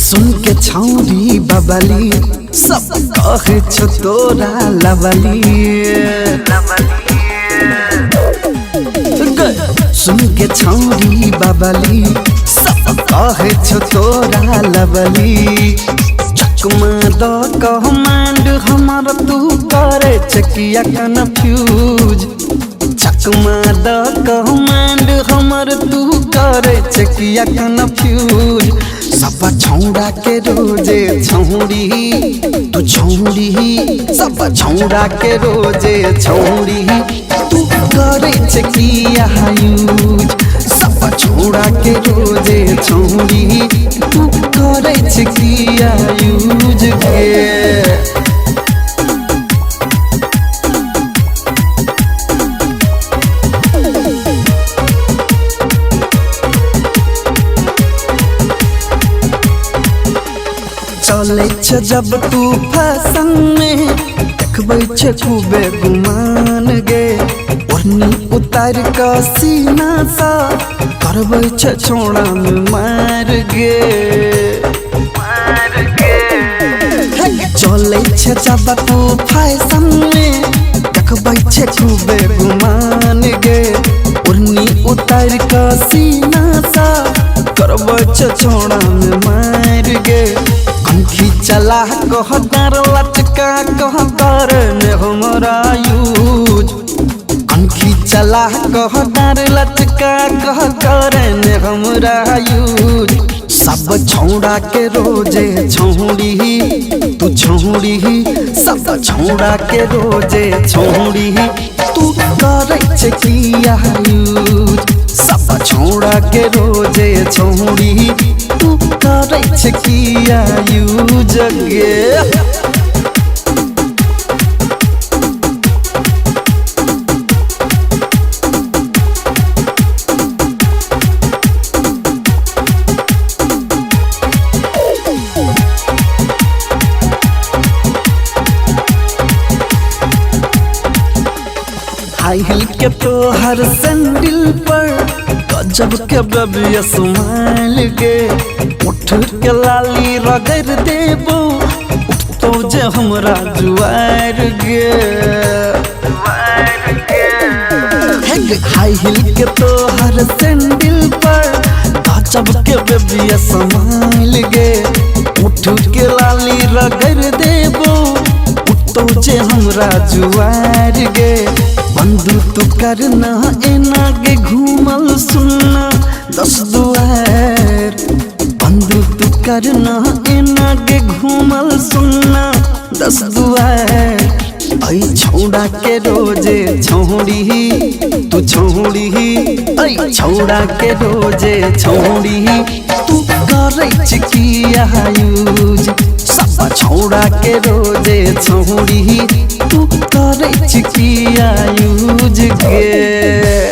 सुन के छौरी बबली सब कहे छो तोरा लवली सुन के छौरी बबली सब कहे छो तोरा लवली चकमा द कमांड हमर तू करे चकिया कन्फ्यूज चकमा द कमांड हमर तू करे चकिया कन्फ्यूज सब छौड़ा के रोजे छौड़ी तू छौड़ी सब छौड़ा के रोजे छौड़ी तू करे चकिया यूज सब छौड़ा के रोजे छौड़ी तू करे चकिया यूज के चले छ जब तू फैशन में देखबै छ खूबे गुमान गे ओढ़नी उतार क सीना सा करबै छ छोड़ा में मार गे चले छ जब तू फैशन में देखबै छ खूबे गुमान गे ओढ़नी उतार क सीना सा करबै छ छोड़ा में मार गे कंखी चला कह दर लटका कह दर में हमरा यूज कंखी चला कह दर लटका कह कर में हमरा यूज सब छौड़ा के रोजे छौड़ी तू छौड़ी सब छौड़ा के रोजे छौड़ी तू करे चकिया यूज सब छौड़ा के रोजे छौड़ी तू करे चकिया यूज गे हाई हिल के तो हर सैंडल पर गजब के बबिया सुमाल गे उठ के लाली रगड़ देबो तो जे हमरा जुआर गे हाई हिल के तो हर सैंडल पर गजब के बबिया संभाल गे उठ के लाली रगड़ देबो तो जे हमरा जुआर गे बंधु तू करना एना के घूमल सुनना 10 दुआर बंधु तू करना एना के घूमल सुनना 10 दुआर आई छौड़ा के रोजे छौड़ी तू छौड़ी आई छौड़ा के रोजे छौड़ी तू करे चकिया यूज सब छौड़ा के रोजे छौड़ी तू करे चकिया यूज गे।